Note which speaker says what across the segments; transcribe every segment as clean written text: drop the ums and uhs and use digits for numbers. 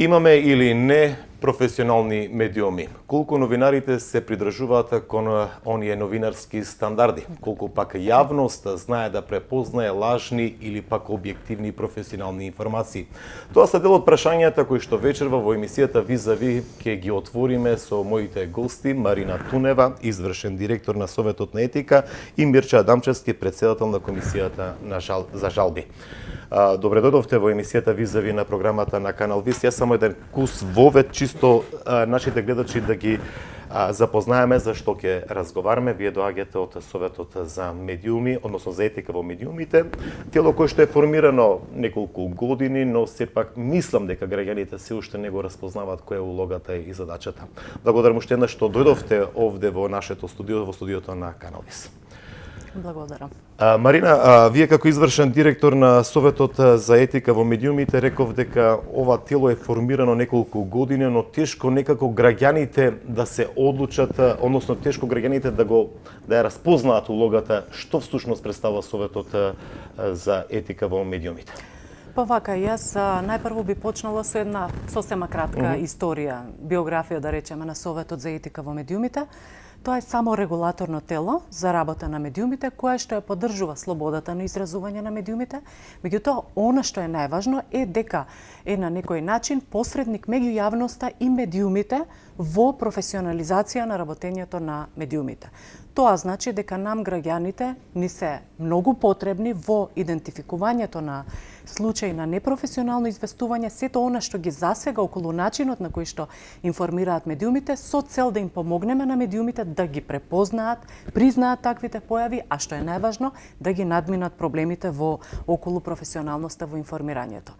Speaker 1: Имаме или не професионални медиуми? Колку новинарите се придржуваат кон оние новинарски стандарди? Колку пак јавност знае да препознае лажни или пак објективни професионални информации? Тоа се дел од прашањата кои што вечерва во емисијата Визави ќе ги отвориме со моите гости Марина Тунева, извршен директор на Советот на етика, и Мирча Адамчевски, председател на Комисијата за жалби. Добре дојдовте во емисијата Визави на програмата на Канал Вис. Јас само еден кус вовед, чисто нашите гледачи да ги запознаеме за што ќе разговараме. Вие доаѓате од Советот за медиуми, односно за етика во медиумите, тело кое што е формирано неколку години, но сепак мислам дека граѓаните се уште не го распознаваат која е улогата и задачата. Благодарам уште еднаш што дојдовте овде во нашето студио, во студиото на Канал Вис.
Speaker 2: Благодарам.
Speaker 1: Марина, вие како извршен директор на Советот за етика во медиумите реков дека ова тело е формирано неколку години, но тешко некако граѓаните да се одлучат, односно тешко граѓаните да ја распознаат улогата, што всушност представува Советот за етика во медиумите.
Speaker 2: Па вака, јас најпрво би почнала со една сосема кратка историја, биографија да речеме на Советот за етика во медиумите. Тоа е само регулаторно тело за работа на медиумите, кое што ја поддржува слободата на изразување на медиумите. Меѓутоа, она што е најважно е дека е на некој начин посредник меѓу јавноста и медиумите во професионализација на работењето на медиумите. Тоа значи дека нам граѓаните ни се многу потребни во идентификувањето на случаи на непрофесионално известување, сето она што ги засега околу начинот на кој што информираат медиумите, со цел да им помогнеме на медиумите да ги препознаат, признаат таквите појави, а што е најважно, да ги надминат проблемите во околу професионалноста во информирањето.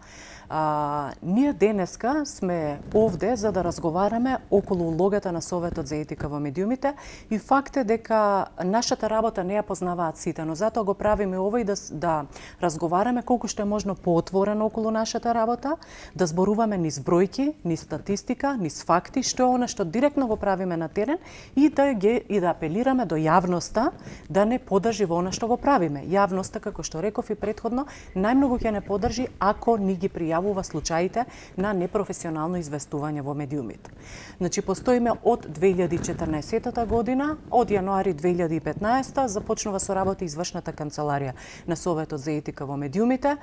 Speaker 2: Ние денеска сме овде за да разговараме околу улогата на Советот за етика во медиумите и факт е дека нашата работа не ја познаваат сите, но затоа го правиме ова и да разговараме колку што е можно поотворено околу нашата работа, да зборуваме низ бројки, низ статистика, низ факти, што е она што директно го правиме на терен и да апелираме до јавноста да не поддржи во она што го правиме. Јавноста, како што реков и претходно, најмногу ќе не поддржи ако ни ги пријавува случаите на непрофесионално известување во медиумите. Значи, постоиме од 2014 година, од јануари 2015 започнува со работа извршната канцеларија на Советот за етика во медиумите.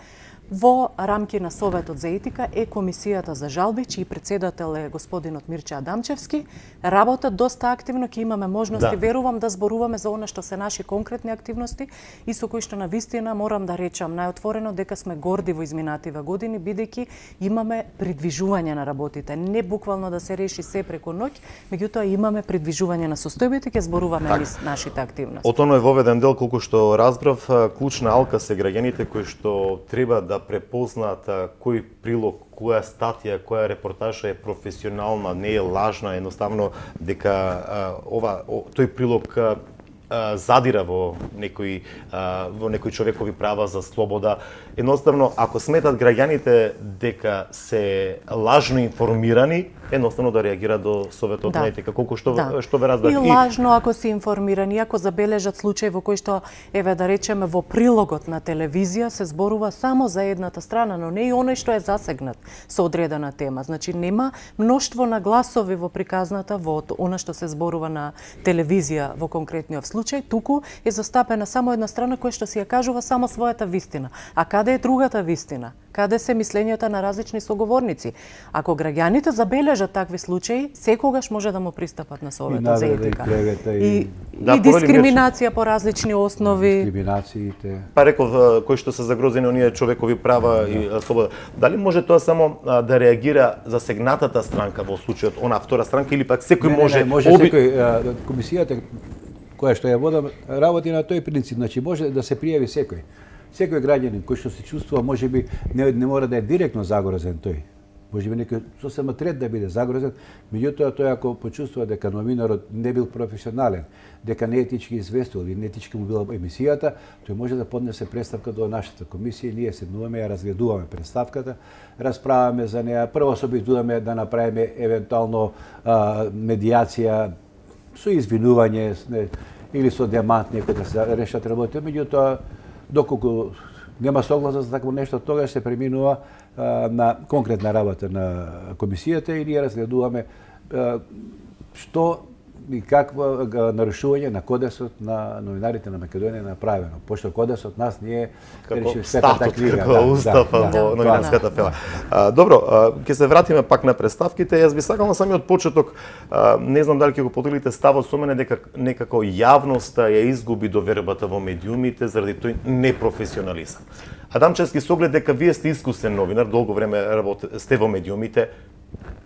Speaker 2: Во рамки на Советот за етика е Комисијата за жалби, чиј председател е господинот Мирча Адамчевски. Работат доста активно, ќе имаме можности, верувам, да зборуваме за она што се наши конкретни активности и со кои што навистина морам да речам најотворено дека сме горди во изминативе години, бидејќи имаме придвижување на работите. Не буквално да се реши се преку ноќ, меѓутоа имаме придвижување на состојбите, ќе зборуваме низ нашите активности.
Speaker 1: Од оној воведен дел, колку што разбрав, клучна алка се граѓаните кои што треба да препознаат кој прилог, која статија, која репортажа е професионална, не е лажна, едноставно дека тој прилог задира во некои човекови права за слобода. Едноставно, ако сметат граѓаните дека се лажно информирани, едноставно да реагираат до Советот на етика. Колку што ве разбрав.
Speaker 2: И лажно ако се информирани, ако забележат случај во кој што, еве да речеме, во прилогот на телевизија се зборува само за едната страна, но не и оној што е засегнат со одредена тема. Значи, нема мноштво на гласови во приказната во она што се зборува на телевизија во конкретниот случај, туку е застапена само една страна која што си ја кажува само својата вистина. А каде е другата вистина? Каде се мислењата на различни соговорници? Ако граѓаните забележат такви случаи, секогаш може да му пристапат на Советот за етика. И дискриминација по различни основи.
Speaker 3: Дискриминациите.
Speaker 1: Па реков, кои што се загрозени оние човекови права и слобода. Дали може тоа само да реагира засегнатата странка во случајот, она втора странка, или пак секој може...
Speaker 3: Може секој, комисијата која што ја водам, работи на тој принцип, значи може да се пријави секој. Секој граѓанин кој што се чувствува можеби не мора да е директно загрозен тој. Можеби некој сосема трет да биде загрозен, меѓутоа тој ако почувствува дека новинарот не бил професионален, дека не етички известувал или не етички му била емисијата, тој може да поднесе представка до нашата комисија, ние седнуваме, ја разгледуваме представката, расправаме за неа, прво се обидуваме да направиме евентуално медијација со извинување или со демант некој да се решат работи, меѓутоа доколку нема согласност за такво нешто, тогаш се преминува на конкретна работа на комисијата и ние разгледуваме што и какво нарушување на кодексот на новинарите на Македонија направено, пошто кодексот нас не е
Speaker 1: како
Speaker 3: светата книга,
Speaker 1: како устав во новинарската фела. Добро, ќе се вратиме пак на представките. Јас би сакал на самиот почеток, не знам дали ќе го поделите ставот со мене дека некако јавноста ја изгуби довербата во медиумите заради тој непрофесионализам. Адам Чески, со оглед дека вие сте искусен новинар, долго време сте во медиумите,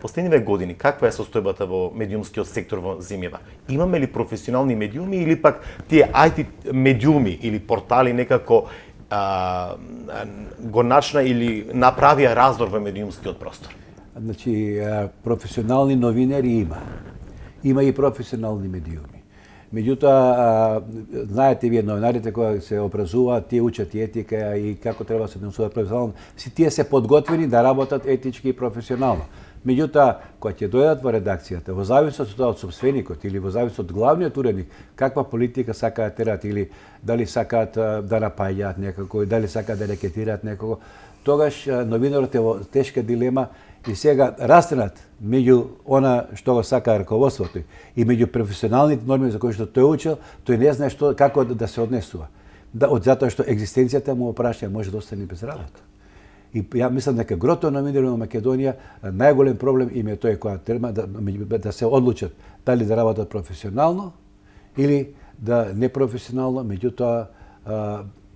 Speaker 1: последниве години, каква е состојбата во медиумскиот сектор во земјава? Имаме ли професионални медиуми или пак тие IT медиуми или портали некако го начна или направија раздор во медиумскиот простор?
Speaker 3: Значи, професионални новинари има. Има и професионални медиуми. Меѓутоа, знаете вие новинарите кои се образуваат, тие учат и етика и како треба да се однесуваат професионално, тие се подготвени да работат етички и професионално. Меѓутоа, кога ќе дојдат во редакцијата, во зависност од сопственикот или во зависност од главниот уредник, каква политика сакаат терат или дали сакаат да напаѓаат некако, дали сакаат да рекетираат некако, тогаш новинарот е во тешка дилема и сега растенат меѓу она што го сака раководството и меѓу професионалните норми за кои што тој учил, тој не знае што како да се однесува. Затоа што екзистенцијата му опрашаја може да остане без работа. И ја мислам дека грото новинари во Македонија најголем проблем им е тој кога треба да се одлучат дали да работат професионално или да непрофесионално, меѓутоа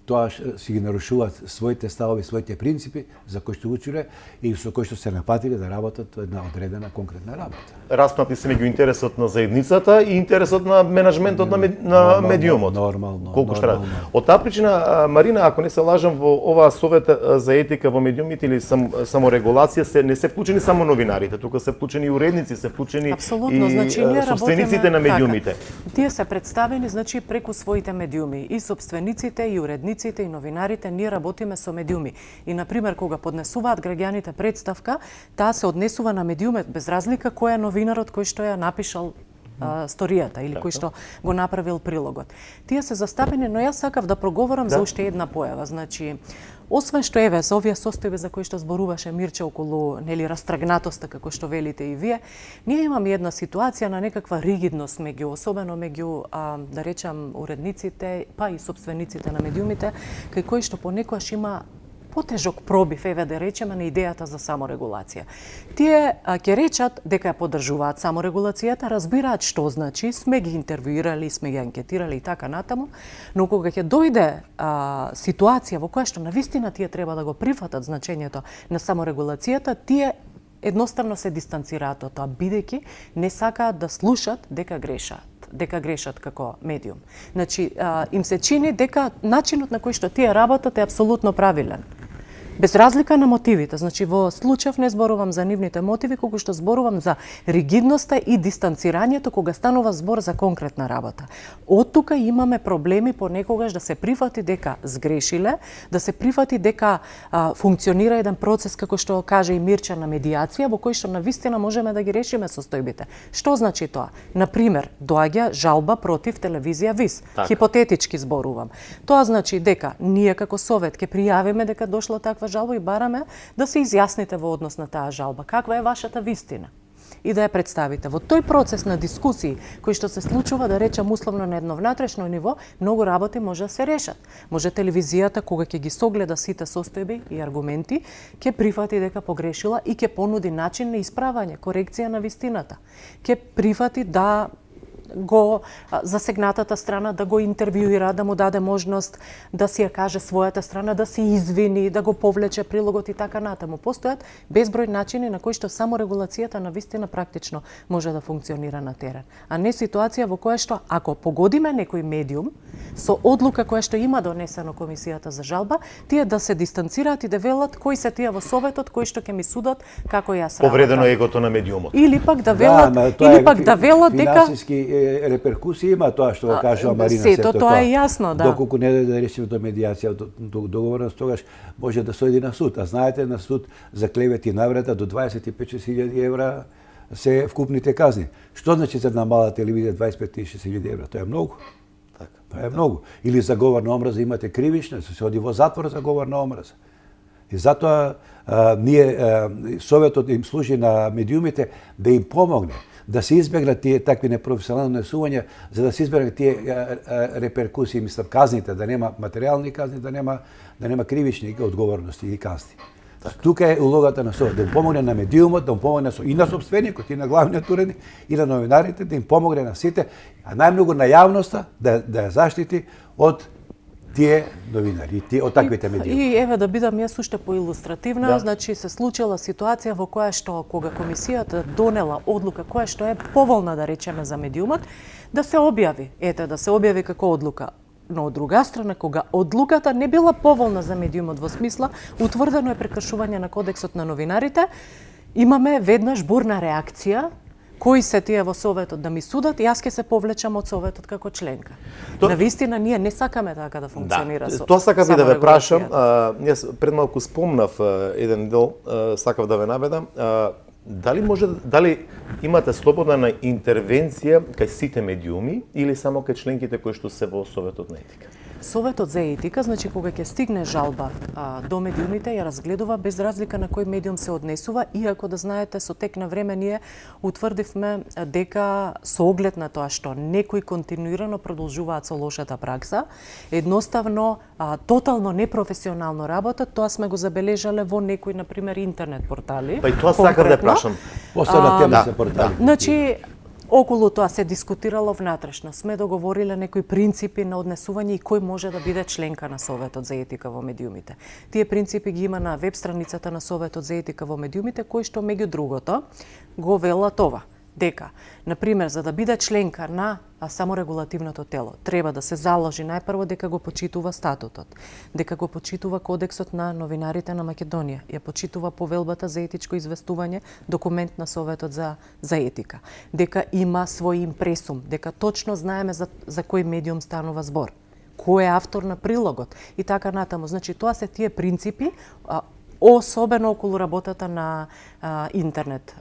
Speaker 3: тоа си ги нарушуваат своите ставови, своите принципи за кои што училе и со кои што се напатиле да работат една одредена конкретна работа.
Speaker 1: Распнати се меѓу интересот на заедницата и интересот на менаџментот на медиумот.
Speaker 3: Нормално.
Speaker 1: Колку што работи. Од таа причина, Марина, ако не се лажам, во оваа совет за етика во медиумите или саморегулација не се вклучени само новинарите, тука се вклучени и уредници, се вклучени
Speaker 2: Апсолутно,
Speaker 1: и
Speaker 2: значи, ние
Speaker 1: собствениците на медиумите.
Speaker 2: Така. Тие се представени значи преку своите медиуми, и собствениците, и уредниците, и новинарите, ние работиме со медиуми. И на пример кога поднесуваат граѓаните представка, таа се однесува на медиумет без разлика кој е новинарот кој што ја напишал сторијата или кој што го направил прилогот. Тие се застапени, но јас сакав да проговорам за уште една појава. Значи, освен што еве за овие состојби за кои што зборуваше Мирче околу растрагнатоста како што велите и вие, ние имаме една ситуација на некаква ригидност особено меѓу да речам уредниците, па и собствениците на медиумите, кај кои што понекогаш има потежок пробив, еве да речеме, на идејата за саморегулација. Тие ќе речат дека ја поддржуваат саморегулацијата, разбираат што значи, сме ги интервјуирали, сме ги анкетирали и така натаму, но кога ќе дојде ситуација во која што навистина тие треба да го прифатат значењето на саморегулацијата, тие едноставно се дистанцираат од тоа, бидејќи не сакаат да слушат дека грешат како медиум. Значи, им се чини дека начинот на кој што тие работат е апсолутно правилен. Без разлика на мотивите, значи во случајов не зборувам за нивните мотиви, колку што зборувам за ригидноста и дистанцирањето кога станува збор за конкретна работа. Од тука имаме проблеми понекогаш да се прифати дека сгрешиле, да се прифати дека функционира еден процес, како што каже и Мирче, на медијација, во кој што навистина можеме да ги решиме состојбите. Што значи тоа? Например, доаѓа жалба против телевизија ВИС. Хипотетички зборувам. Тоа значи дека ние како совет ќе пријавиме дека дошла таква жалба и бараме да се изјасните во однос на таа жалба. Каква е вашата вистина? И да ја представите. Во тој процес на дискусии, кој што се случува, да речем условно на едно внатрешно ниво, многу работи може да се решат. Може телевизијата, кога ќе ги согледа сите состојби и аргументи, ќе прифати дека погрешила и ќе понуди начин на исправање, корекција на вистината. Ќе прифати да го засегнатата страна да го интервјуира, да му даде можност да си ја каже својата страна, да се извини, да го повлече прилогот и така натаму. Постојат безброј начини на кои што само регулацијата на вистина практично може да функционира на терен. А не ситуација во која што ако погодиме некој медиум со одлука која што има донесено комисијата за жалба, тие да се дистанцираат и да велат кои се тие во советот кои што ќе ми судат како јас работам.
Speaker 1: Повредено егото на медиумот.
Speaker 2: Или пак да велат, дека
Speaker 3: реперкусии има тоа што го кажува Марина.
Speaker 2: Сето тоа е јасно, да.
Speaker 3: Доколку не дојде да решиме до медијација, до договорност, тогаш може да се оди на суд. А знаете, на суд за клевет и навреда до 25.000 евра се вкупните казни. Што значи за една мала телевизија 25.000 евра? Тоа е многу.
Speaker 1: Така.
Speaker 3: Тоа е многу. Или за говор на омраза имате кривично, се оди во затвор за говор на омраза. И затоа советот им служи на медиумите да им помогне да се избегнат тие такви непрофесионални однесувања, за да се избегнат тие реперкусии, мислам, казните, да нема материјални казни, да нема кривични одговорности и казни. Тука е улогата на совет, да им помогне на медиумот, да им помогне и на собственикот, и на главниот уредник, и на новинарите, да им помогне на сите, а најмногу на јавноста да ја заштити од тие новинари, од таквите медиуми.
Speaker 2: И еве да бидам јас уште поилустративна, значи се случила ситуација во која што кога комисијата донела одлука која што е поволна да речеме за медиумот, да се објави, да се објави како одлука. Но од друга страна, кога одлуката не била поволна за медиумот во смисла утврдено е прекршување на кодексот на новинарите, имаме веднаш бурна реакција кои се тие во советот да ми судат, јас ќе се повлечам од советот како членка. Навистина ние не сакаме така да функционира
Speaker 1: советот. Тоа сакав и да ве прашам, јас пред малку спомнав еден дел, сакав да ве наведам, дали имате слободна интервенција кај сите медиуми или само кај членките кои што се во советот на етика?
Speaker 2: Советот за етика, значи кога ќе стигне жалба до медиумите, ја разгледува без разлика на кој медиум се однесува, иако да знаете со тек на време ние утврдивме дека со оглед на тоа што некои континуирано продолжуваат со лошата пракса, едноставно тотално непрофесионално работат, тоа сме го забележале во некои на пример интернет портали.
Speaker 1: Па и тоа сакам да прашам.
Speaker 3: Последна тема се портали.
Speaker 2: Значи околу тоа се дискутирало внатрешно. Сме договориле некои принципи на однесување и кој може да биде членка на Советот за етика во медиумите. Тие принципи ги има на веб страницата на Советот за етика во медиумите, кој што меѓу другото го велат ова, дека, например, за да биде членка на саморегулативното тело, треба да се заложи најпрво дека го почитува статутот, дека го почитува кодексот на новинарите на Македонија, ја почитува повелбата за етичко известување, документ на Советот за етика, дека има свој импресум, дека точно знаеме за кој медиум станува збор, кој е автор на прилогот и така натаму. Значи тоа се тие принципи, особено околу работата на интернет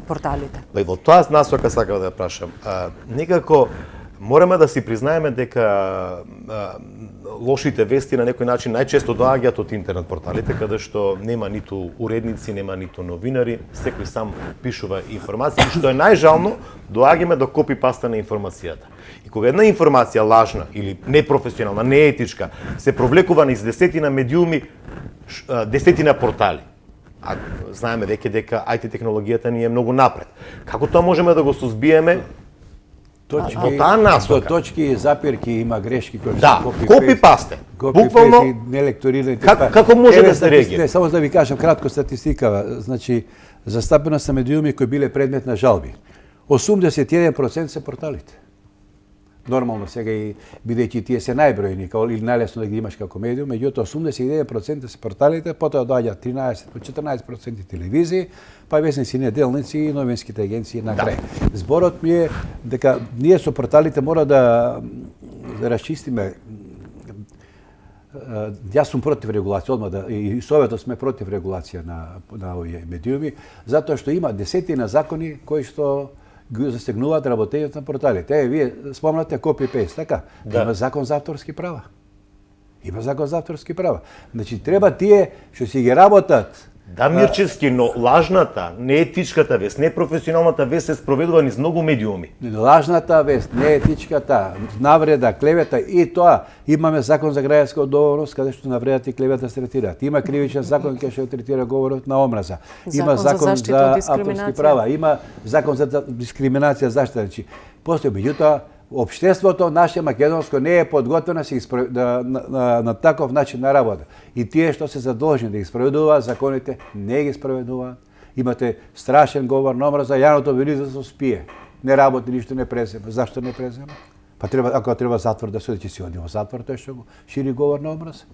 Speaker 2: порталите.
Speaker 1: Па и во тоа насока сакам да прашам. Некако мораме да си признаеме дека лошите вести на некој начин најчесто доаѓаат од интернет порталите, каде што нема ниту уредници, нема ниту новинари, секој сам пишува информација, што е најжално, доаѓаме до копи-паста на информацијата. И кога една информација лажна или непрофесионална, неетичка, се провлекува низ десетина медиуми, десетина портали. А знаеме веќе дека IT технологијата ни е многу напред. Како тоа можеме да го сузбиеме? Во таа насока.
Speaker 3: Точки, запирки, има грешки кои
Speaker 1: да, копи-пасте.
Speaker 3: Буквално нелекторирани.
Speaker 1: Како може да се реагира?
Speaker 3: Само да ви кажам кратко статистика. Значи, застапено се медиуми кои биле предмет на жалби. 81% се порталите. Нормално сега и бидејќи тие се најбројни, или најлесно да ги имаш како медиум, меѓутоа 81% се порталите, потоа доаѓаат 14% телевизии, па весници, неделници и новинските агенции на крај. Да. Зборот ми е дека ние со порталите мора да расчистиме. Јас сум против регулација, одма и Советот сме против регулација на овие медиуми, затоа што има десетина закони кои што ги засегнуваат работењето на порталите. Вие спомнате копи-пейст, така? Да. Има закон за авторски права. Има закон за авторски права. Значи, треба тие што си ги работат.
Speaker 1: Да, Мирчевски, но лажната, неетичката вест, непрофесионалната вест се спроведува низ многу медиуми.
Speaker 3: Лажната вест, неетичката, навреда, клевета и тоа. Имаме закон за граѓанска одговорност, каде што навредата и клевета се третираат. Има кривичен закон каде што третира говорот на омраза. Има закон за авторски права, има закон за дискриминација, заштита. Значи, постои, меѓутоа, општеството наше македонско не е подготвено на таков начин на работа. И тие што се задолжени да ги спроведуваат законите, не ги спроведуваат. Имате страшен говор на омраза, Јаното Велизов спие. Не работи, ништо не презема. Зашто не презема? Па треба, ако треба затвор да се си оди во затвор, тој што го шири говор на омраза.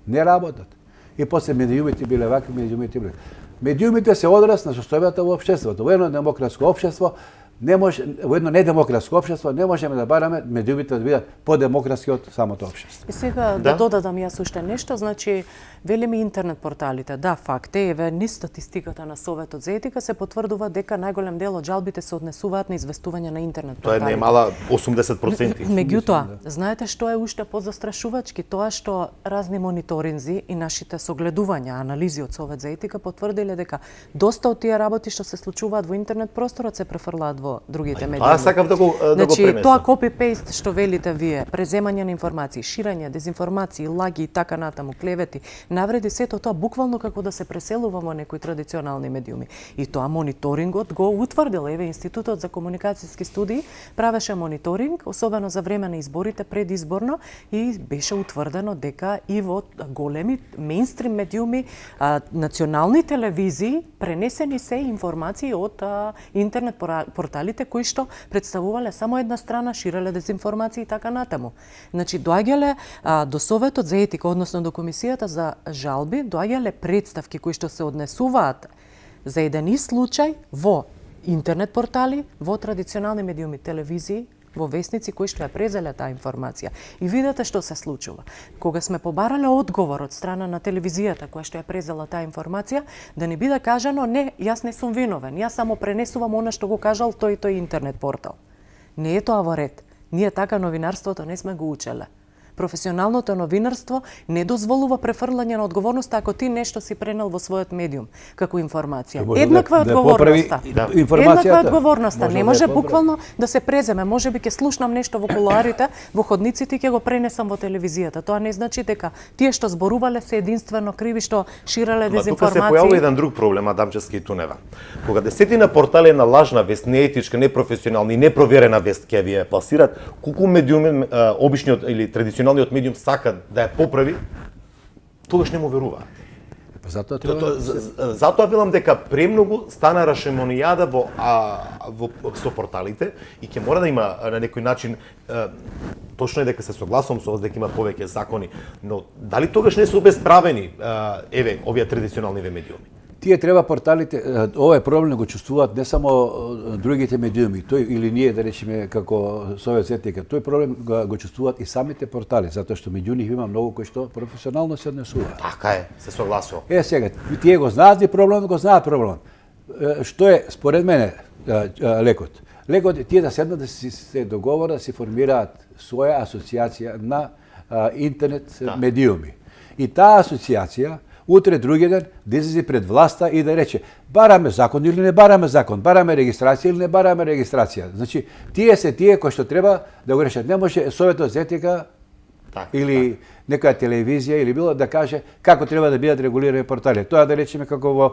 Speaker 3: Не работат. И после медиумите биле вакви, медиумите биле. Медиумите се одраз на состојбата во општеството. Во едно демократско општество Не може, во едно недемократско општество не можеме да бараме медиумите да бидат подемократски од самото општество.
Speaker 2: И сега да додадам јас уште нешто, значи велиме интернет порталите. Да, факт е, еве низ статистиката на Советот за етика се потврдува дека најголем дел од жалбите се однесуваат на известување на интернет
Speaker 1: Тоа
Speaker 2: портали.
Speaker 1: е немала 80%.
Speaker 2: Меѓутоа, знаете што е уште позастрашувачки? Тоа што разни мониторинзи и нашите согледувања, анализи од Совет за етика потврдиле дека доста од тие работи што се случуваат во интернет просторот се префрлаат во другите медии.
Speaker 1: Тоа сакав да го
Speaker 2: Значи,
Speaker 1: пренесам.
Speaker 2: тоа копи-пейст што велите вие, преземање на информации, ширење, дезинформации, лаги и така натаму, клевети, навреди сето тоа буквално како да се преселува во некои традиционални медиуми. И тоа мониторингот го утврдил. Еве, Институтот за комуникацијски студии правеше мониторинг, особено за време на изборите, предизборно, и беше утврдено дека и во големи мејнстрим медиуми, национални телевизии, пренесени се информации од интернет порталите кои што представувале само една страна, ширеле дезинформации и така натаму. Значи, доаѓале до Советот за етика, односно до Комисијата за жалби, доаѓале представки кои што се однесуваат за еден и случај во интернет портали, во традиционални медиуми, телевизии, во весници кои што ја презеле таа информација. И видете што се случува. Кога сме побарале одговор од страна на телевизијата која што ја презела таа информација, да ни биде кажано: не, јас не сум виновен, јас само пренесувам она што го кажал тој и тој интернет портал. Не е тоа во ред. Ние така новинарството не сме го учеле. Професионалното новинарство не дозволува префрлање на одговорност ако ти нешто си пренел во својот медиум како информација. Еднаква е одговорноста. Еднаква е одговорноста. Не може буквално да се преземе. Можеби ќе слушнам нешто во кулоарите, во ходниците и ќе го пренесам во телевизијата. Тоа не значи дека тие што зборувале се единствено криви што ширеле дезинформации.
Speaker 1: Тука се појавува еден друг проблем, Адамчевски и Тунева. Кога десетина портали на лажна вест, неетичка, непрофесионална и непроверена вест ќе ви ја пласират, колку медиуми обичниот или традиционалниот медиум сака да ја поправи, тогаш не му веруваат.
Speaker 3: Затоа треба...
Speaker 1: Затоа велам дека премногу стана рашемонијада во со порталите и ќе мора да има на некој начин, точно е дека се согласувам со вас дека има повеќе закони, но дали тогаш не се обесправени еве овие традиционални медиуми?
Speaker 3: Тие треба порталите, овој проблем го чувствуваат не само другите медиуми, тој или ние да речеме како Совет за етика, тој проблем го чувствуваат и самите портали, затоа што меѓу нив има многу кои што професионално се однесуваат.
Speaker 1: Така е, се согласувам.
Speaker 3: Сега, тие го знаат и проблем, го знаат проблем. Што е според мене лекот? Лекот е тие да седнат да се договорат, да се формираат своја асоциација на интернет медиуми. И таа асоциација утре други ден да излезе пред власта и да рече: бараме закон или не бараме закон, бараме регистрација или не бараме регистрација. Значи, тие се тие кои што треба да го решат. Не може Советот за етика или некоја телевизија или било да каже како треба да бидат регулирани портали. Тоа да речеме како во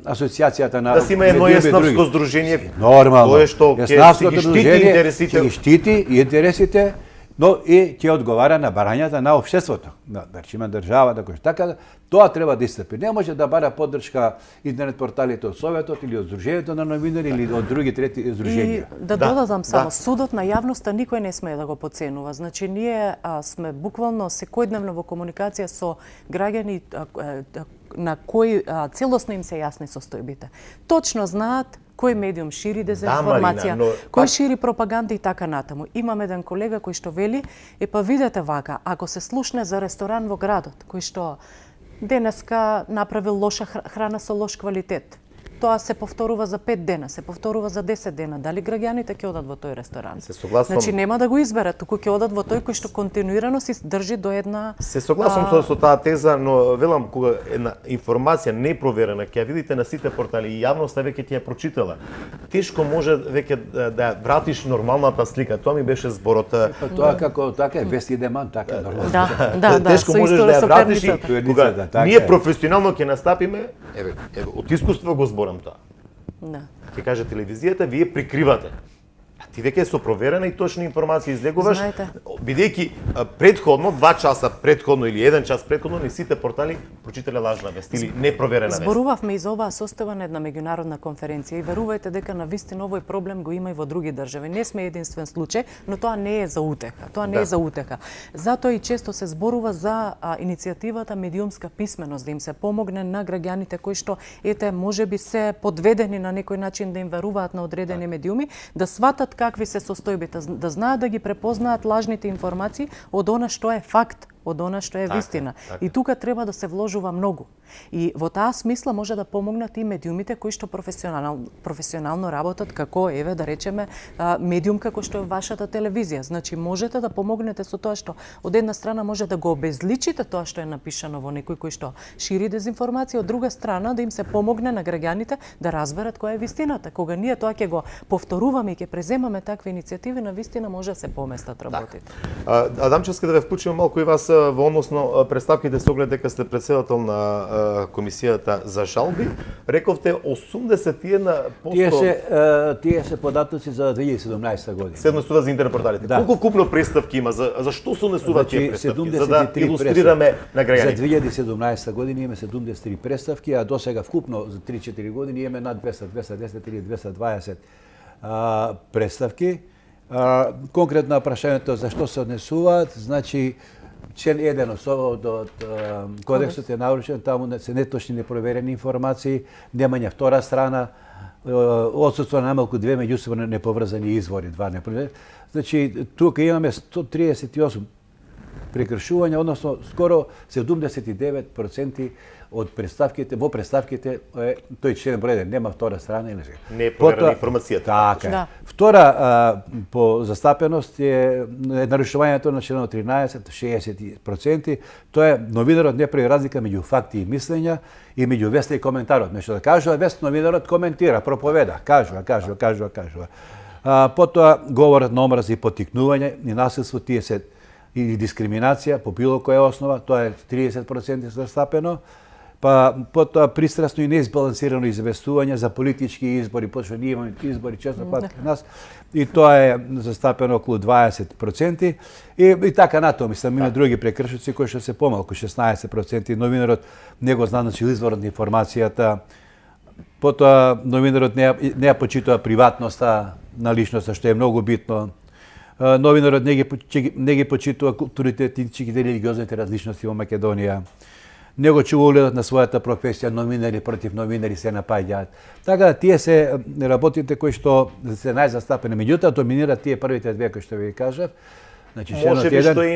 Speaker 3: асоциацијата на
Speaker 1: да си има едно јаснавско здружение.
Speaker 3: Нормално.
Speaker 1: Тоа што ќе ги штити интересите.
Speaker 3: Ќе ги штити интересите, но и ќе одговара на барањата на општеството. Да речеме држава, да кој така, тоа треба да истрпи. Не може да бара поддршка интернет порталите од Советот или од Здруженијето на новинари или од други трети здруженија.
Speaker 2: И да додадам само, судот на јавноста никој не смее да го подценува. Значи ние сме буквално секојдневно во комуникација со граѓани на кои целосно им се јасни состојбите. Точно знаат кој медиум шири дезинформација, кој шири пропаганда и така натаму. Имам еден колега кој што вели: па видете вака, ако се слушне за ресторан во градот, кој што денеска направил лоша храна со лош квалитет, тоа се повторува за 5 дена, се повторува за 10 дена. Дали граѓаните ќе одат во тој ресторан?
Speaker 1: Се согласувам.
Speaker 2: Значи нема да го изберат, туку ќе одат во тој кој што континуирано си држи до една...
Speaker 1: Се согласувам со таа теза, но велам кога една информација непроверена ќе ја видите на сите портали и јавноста веќе ќе ја прочитала. Тешко може веќе да ја вратиш нормалната слика. Тоа ми беше зборот.
Speaker 3: Тоа како така е вест и деман, така нормално.
Speaker 2: Да,
Speaker 1: тешко можеш да ја вратиш и кога ние професионално ќе настапиме, еве од искуство го зборам тоа.
Speaker 2: Да.
Speaker 1: Ќе каже телевизијата, вие прикривате. А ти веќе со проверена и точна информација излегуваш,
Speaker 2: Знаете.
Speaker 1: бидејќи претходно 2 часа претходно или 1 час претходно ни сите портали прочитале лажна вест или непроверена вест.
Speaker 2: Зборувавме и за оваа состава на една меѓународна конференција и верувајте дека навистина овој проблем го има и во други држави. Не сме единствен случај, но тоа не е за утеха. Тоа не е за утеха. Затоа и често се зборува за иницијативата медиумска писменост, да им се помогне на граѓаните кои што можеби се подведени на некој начин да им веруваат на одредени медиуми, да сватат какви се состојбите, да знаат да ги препознаат лажните информации од она што е факт, од она што е вистина. И тука треба да се вложува многу. И во таа смисла може да помогнат и медиумите кои што професионално работат како, да речеме, медиум како што е вашата телевизија. Значи, можете да помогнете со тоа што од една страна може да го обезличите тоа што е напишано во некој кој што шири дезинформација, од друга страна да им се помогне на граѓаните да разберат која е вистината. Кога ние тоа ќе го повторуваме и ќе преземаме такви иницијативи, на вистина може да се поместат работите.
Speaker 1: Адамчевска, да ве вклучиме малку и вас во односно представките со оглед дека сте председател на комисијата за жалби. Рековте 81%...
Speaker 3: Тие се податоци за 2017 година.
Speaker 1: Се однесува за интернет порталите.
Speaker 3: Да.
Speaker 1: Колку вкупно представки има? За што се однесуваат тие представки? За да
Speaker 3: 73
Speaker 1: илустрираме на граѓаните.
Speaker 3: За 2017 година имаме 73 представки, а до сега вкупно за 3-4 години имаме над 200, 210 или 220 представки. Конкретно прашањето за што се однесуваат, значи член 1 од кодексот е нарушен, таму се неточни непроверени информации, немање втора страна, отсутство на најмалку 2 меѓусебно неповрзани извори, 2 непроверени. Значи, тука имаме 138 прекршувања, односно скоро 79% од представките, во представките тој член број 1 нема втора страна или
Speaker 1: не е проверена информацијата.
Speaker 3: Така.
Speaker 2: Да.
Speaker 3: Втора по застапеност е нарушувањето на членот 13, 60%. Тоа е новинарот не прави разлика меѓу факти и мислења и меѓу веста и коментарот. Нешто да кажува вест, новинарот коментира, проповеда, кажува. Потоа говорат на омраз и поттикнување и насилство, тие се или дискриминација по било која основа, тоа е 30% застапено. Па потоа пристрасно и неизбалансирано известување за политички избори, почва ние имаме избори често пат кај нас, и тоа е застапено околу 20%. И така натаму, мислам, има други прекршоци кои што се помалку, 16%. Новинарот не го знае, значи, изворот на информацијата. Потоа новинарот не ја почитува приватноста на личноста, што е многу битно. Новинарот не ги почитува културите, етничките, религиозните различности во Македонија. Не го чува угледот на својата професија, новинари против новинари се напаѓаат. Така, тие се работите кои што се најзастапени. Меѓутоа, доминираат тие првите две кои што ви кажав. Значи,
Speaker 1: може би што и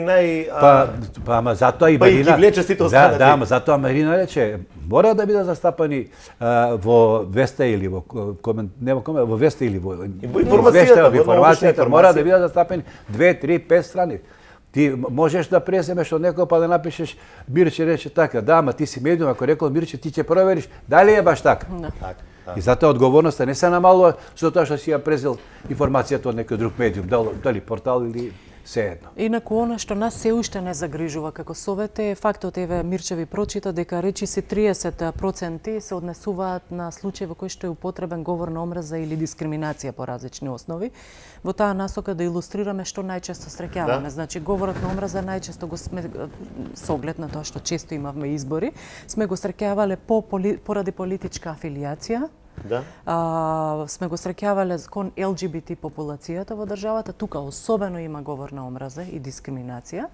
Speaker 3: ама затоа и Марина...
Speaker 1: Па и ги влече сите останати.
Speaker 3: Да, ама затоа Марина рече, мора да бидат застапани во Веста или во во Веста или во информацијата, мора да бидат застапани 2, 3, 5 страни. Ти можеш да преземеш од некој па да напишеш Мирче рече така, да, ама ти си медиум, ако рекол Мирче, ти ќе провериш дали е баш така. И затоа одговорноста не се намалува со тоа што си ја презел информацијата од некој друг медиум, дали портал или сеедно.
Speaker 2: Инаку она што нас се уште не загрижува како совет е фактот, Мирче ви прочита дека речиси 30% се однесуваат на случаи во кои што е употребен говор на омраза или дискриминација по различни основи. Во таа насока да илустрираме што најчесто среќаваме. Значи, говорот на омраза најчесто го сме, со оглед на тоа што често имавме избори, сме го среќавале поради политичка афилијација.
Speaker 1: Да.
Speaker 2: Сме го среќавале кон ЛГБТ популацијата во државата, тука особено има говор на омраза и дискриминација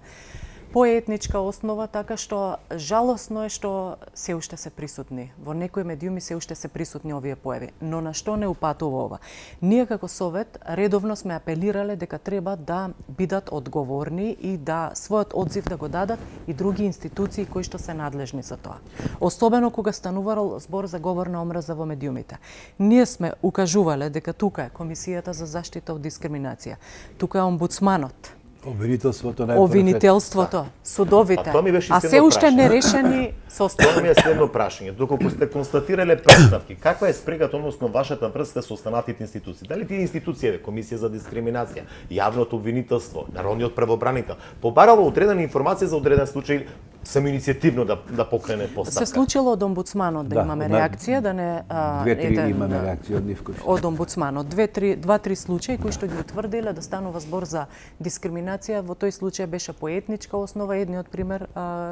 Speaker 2: по етничка основа, така што жалосно е што се уште се присутни. Во некои медиуми се уште се присутни овие појави. Но на што не упатува ова? Ние како совет редовно сме апелирале дека треба да бидат одговорни и да својот одзив да го дадат и други институции кои што се надлежни за тоа. Особено кога станувал збор за говор на омраза во медиумите. Ние сме укажувале дека тука е Комисијата за заштита од дискриминација, тука е омбудсманот, обвинителството, судовите, а се уште нерешени состојби.
Speaker 1: Тоа ми е следно прашање. Доколку сте констатирале представки, каква е спрегата, односно вашата врска со останатите институции? Дали тие институции, Комисија за дискриминација, јавното обвинителство, Народниот правобранител, побарало одредена информација за одреден случај, само иницијативно да покрене постапка.
Speaker 2: Се случило од омбудсманот да имаме реакција, да не
Speaker 3: Две-три имаме реакција од нив.
Speaker 2: Од омбудсманот. Два-три случаи кои што ги утврдиле да станува збор за дискриминација. Во тој случај беше по етничка основа, едниот пример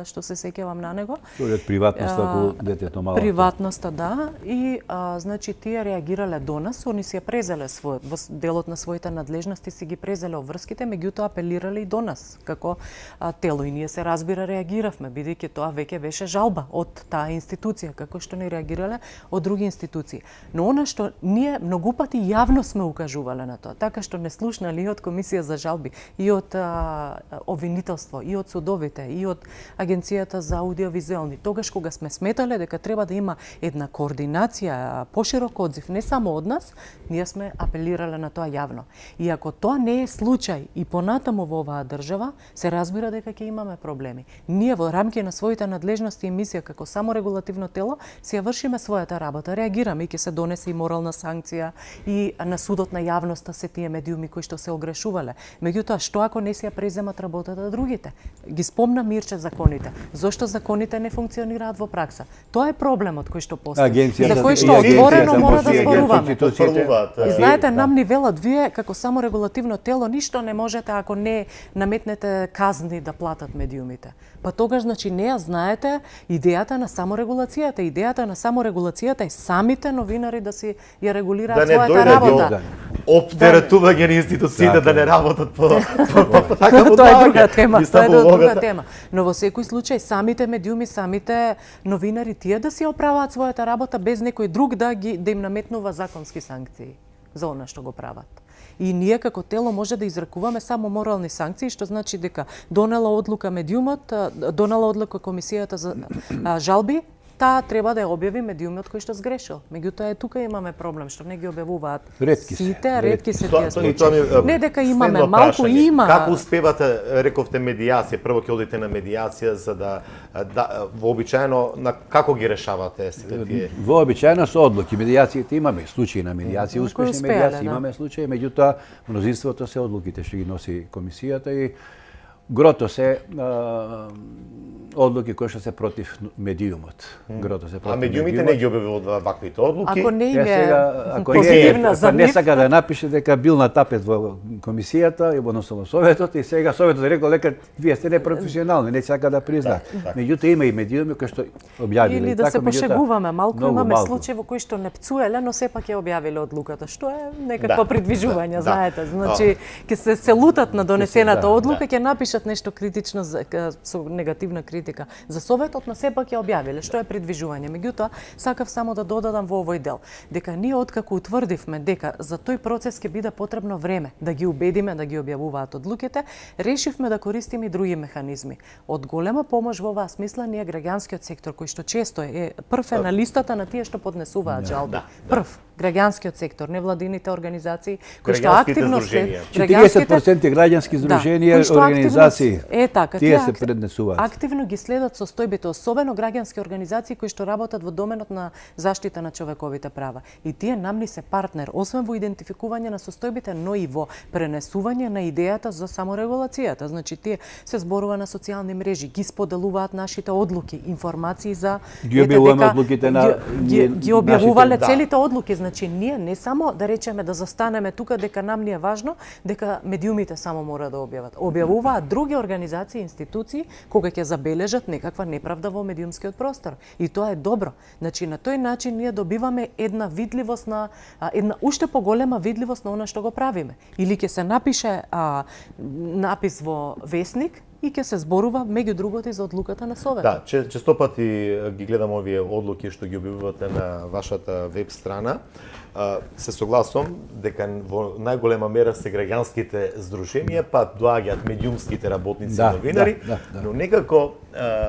Speaker 2: што се сеќавам на него.
Speaker 3: Тој од приватноста околу детето мало.
Speaker 2: Приватноста, да, и значи тие реагирале до нас, они си ја презеле во делот на своите надлежности си ги презеле обврските, меѓутоа апелирале и до нас како тело и ние се разбира реагиравме, бидејќи тоа веќе беше жалба од таа институција, како што не реагирале од други институции. Но она што ние многу пати јавно сме укажувале на тоа, така што не слушнали и од Комисија за жалби, и од обвинителство, и од судовите, и од Агенцијата за аудиовизуелни. Тогаш кога сме сметале дека треба да има една координација, поширок одзив, не само од нас, ние сме апелирале на тоа јавно. И ако тоа не е случај и понатаму во оваа држава, се разбира дека ќе имаме проблеми. Ние во рамки на своите надлежности и мисија како саморегулативно тело си ја вршиме својата работа, реагираме и ќе се донесе и морална санкција и на судот на јавноста се тие медиуми кои што се огрешувале. Меѓутоа, што ако не си ја преземат работата другите? Ги спомна Мирче законите. Зошто законите не функционираат во пракса? Тоа е проблемот кој што постои. За кој што отворено мора да зборуваме. И знаете, нам ни велат вие како саморегулативно тело ништо не можете ако не наметнете казни да платат медиумите. Па тогаш значи не ја знаете идејата на саморегулацијата. Идејата на саморегулацијата е самите новинари да си ја регулираат својата работа.
Speaker 1: Оптеретување на институциите да не работат по така
Speaker 2: тоа е друга тема, тоа е друга тема. Но во секој случај самите медиуми, самите новинари тие да си оправаат својата работа без некој друг да им наметнува законски санкции за она што го прават. И ние како тело може да изрекуваме само морални санкции, што значи дека донела одлука медиумот, донела одлука Комисијата за жалби, таа треба да ја објави медиумот кој што сгрешил. Меѓутоа тука имаме проблем што не ги објавуваат сите, ретки се тие случаи. Не дека имаме, малку има.
Speaker 1: Како успевате, рековте медијација, прво ќе одите на медијација за да вообичаено како ги решавате сите тие?
Speaker 3: Вообичаено со одлуки, медијациите имаме случаи на медијација, успешни медијации имаме случаи, меѓутоа мнозинството се одлуките што ги носи комисијата и грото се одлуки кои што се против медиумот. Грото се против.
Speaker 1: А медиумите не ги објавуваат ваквите одлуки.
Speaker 2: Ако не име позитивна за нив,
Speaker 3: не сака да напише дека бил на тапет во комисијата и односно во советот и сега советот рекол дека вие сте непрофесионални, не сака да признаат. Меѓутоа има и медиуми кои што објавиле.
Speaker 2: Или да се пошегуваме, малку имаме случаи во кои што не пцуеле, но сепак ја објавиле одлуката, што е некакво придвижување, знаете. Значи ќе се лутат на донесената одлука, ќе напишат нешто критично со негативна критика. За советот на сепак ја објавиле, што е придвижување. Меѓутоа, сакав само да додадам во овој дел дека ние откако утврдивме дека за тој процес ќе биде потребно време да ги убедиме да ги објавуваат одлуките, решивме да користиме и други механизми. Од голема помош во оваа смисла ни е граѓанскиот сектор кој што често е прв на листата на тие што поднесуваат жалби. Прв граѓанскиот сектор, невладините организации кои што активно се
Speaker 3: 40% граѓански здруженија, организации.
Speaker 2: Така,
Speaker 3: тие се преднесуваат.
Speaker 2: Активно ги следат состојбите, особено граѓански организации кои што работат во доменот на заштита на човековите права. И тие нам ни се партнер, освен во идентификување на состојбите, но и во пренесување на идејата за саморегулацијата. Значи тие се зборува на социјални мрежи, ги споделуваат нашите одлуки, информации за
Speaker 3: ги објавуваме одлуките на
Speaker 2: ги објавувале целите одлуки. Значи ние не само да речеме да застанеме тука дека нам ни е важно дека медиумите само мора да објават. Објавуваат други организации, институции кога ќе забележат некаква неправда во медиумскиот простор. И тоа е добро. Значи на тој начин ние добиваме една видливост на една уште поголема видливост на она што го правиме. Или ќе се напише напис во весник и ќе се зборува меѓу другото и за одлуката на советот.
Speaker 1: Да, често пати ги гледам овие одлуки што ги објавувате на вашата веб страна. Се согласувам дека во најголема мера се граѓанските здруженија, па доаѓаат медиумските работници и новинари, но некако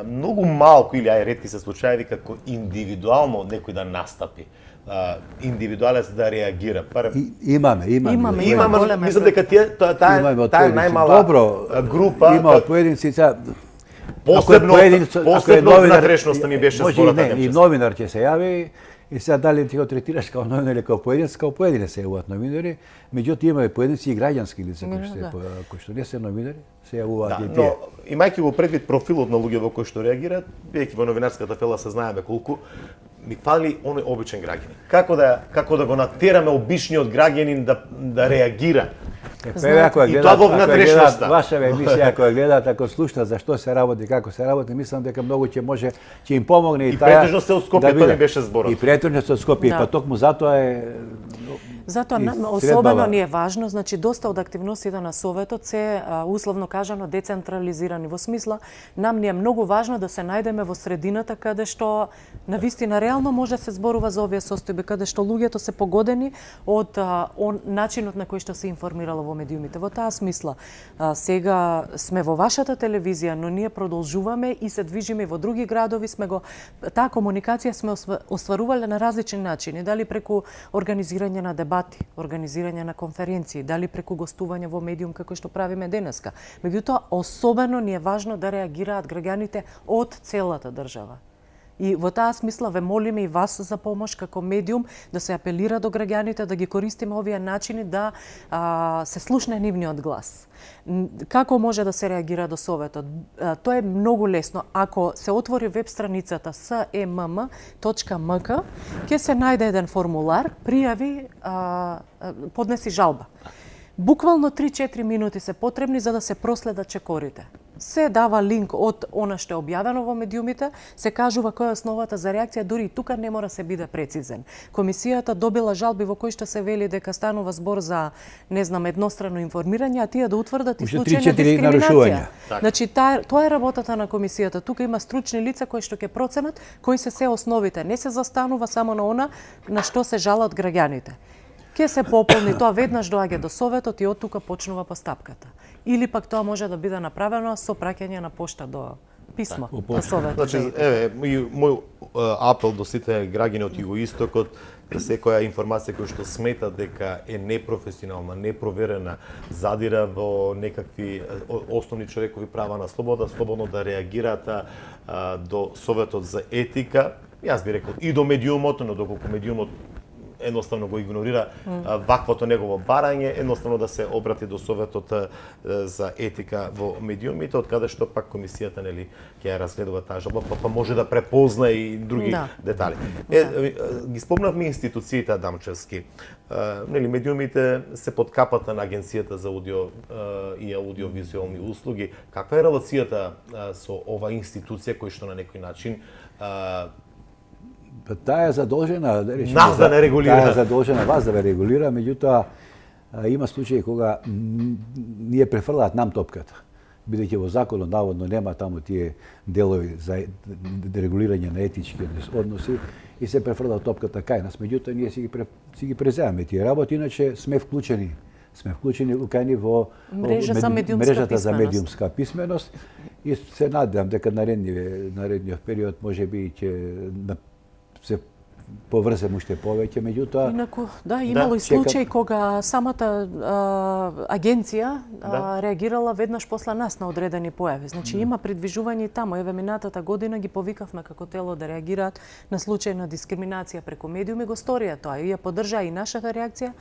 Speaker 1: многу малку или ретки се случаеви како индивидуално некој да настапи. Индивидуалец да реагира.
Speaker 3: Имаме.
Speaker 1: Мислам дека таа е најмала група.
Speaker 3: Има од поединци.
Speaker 1: Посебно внатрешноста ми беше збората.
Speaker 3: И новинар ќе се јави И сега дали ти го третираш као новинар или као поединец се јавуваат новинари, меѓутоа има и поединци и граѓански лица кои што не се новинари, се јавуваат и тие.
Speaker 1: Но имајќи го предвид профилот на луѓе во кои што реагираат, бидејќи во новинарската фела се знаеме колку, ми фали оној обичен граѓанин. Како да го натераме обичниот граѓанин да реагира? И тоа во внатрешноста.
Speaker 3: Ваша емисија, ако ја гледаат, ако слушнат за што се работи, како се работи, мислам дека многу ќе им помогне и таа.
Speaker 1: И претежно се од Скопје, тоа не беше зборот.
Speaker 3: И претежно се од Скопје, па токму затоа е.
Speaker 2: Затоа особено ни е важно, значи доста од активностите на Советот се условно кажано децентрализирани, во смисла нам ни е многу важно да се најдеме во средината каде што навистина реално може да се зборува за овие состојби, каде што луѓето се погодени од начинот на кој што се информирало во медиумите. Во таа смисла сега сме во вашата телевизија, но ние продолжуваме и се движиме во други градови, таа комуникација сме остварувале на различни начини, дали преку организирање на дебати, организирање на конференции, дали преку гостување во медиум како што правиме денеска. Меѓутоа, особено ни е важно да реагираат граѓаните од целата држава. И во таа смисла ве молиме и вас за помош како медиум да се апелира до граѓаните да ги користиме овие начини да се слушне нивниот глас. Како може да се реагира до Советот? Тоа е многу лесно. Ако се отвори веб страницата semm.mk, ќе се најде еден формулар, пријави, поднеси жалба. Буквално 3-4 минути се потребни за да се проследат чекорите. Се дава линк од она што е објавено во медиумите, се кажува која е основата за реакција, дури и тука не мора се биде прецизен. Комисијата добила жалби во кои што се вели дека станува збор за, не знам, еднострано информирање, а тие да утврдат и случај на дискриминација. Значи, тоа е работата на комисијата. Тука има стручни лица кои што ќе проценат кои се основите. Не се застанува само на она на што се жалат граѓаните. Ке се пополни, тоа веднаш доаѓа до Советот и од тука почнува постапката. Или пак тоа може да биде направено со праќање на пошта до писмо до Советот.
Speaker 1: Значи, мој апел до сите граѓани од југоистокот, секоја информација која што смета дека е непрофесионална, непроверена, задира во некакви основни човекови права на слобода, слободно да реагираат до Советот за етика. Јас би рекол и до медиумот, но доколку медиумот едноставно го игнорира ваквото негово барање, едноставно да се обрати до Советот за етика во медиумите, од каде што пак комисијата нели ќе ја разгледува таа жалба, па може да препозна и други детали. Ги спомнавме институциите Адамчевски. Нели медиумите се под капата на Агенцијата за аудио и аудиовизуелни услуги. Каква е релацијата со ова институција кој што на некој начин
Speaker 3: Таа е задолжена да речеме,
Speaker 1: нас да не регулира.
Speaker 3: Таа е задолжена вас да ве регулира, меѓутоа има случаи кога ние префрлаат нам топката. Бидејќи во законот наводно нема таму тие делови за регулирање на етички односи и се префрлаат топката кај нас. Меѓутоа ние си ги преземаме тие работи, иначе сме вклучени укајни во мрежата за медиумска писменост и се надевам дека наредниот период можеби ќе се поврзем уште повеќе, меѓутоа...
Speaker 2: Инаку, имало и случај кога самата агенција реагирала веднаш после нас на одредени појави. Значи има придвижување и таму. Еве минатата година ги повикавме како тело да реагираат на случај на дискриминација преку медиуми, го сторија тоа и ја поддржаа и нашата реакција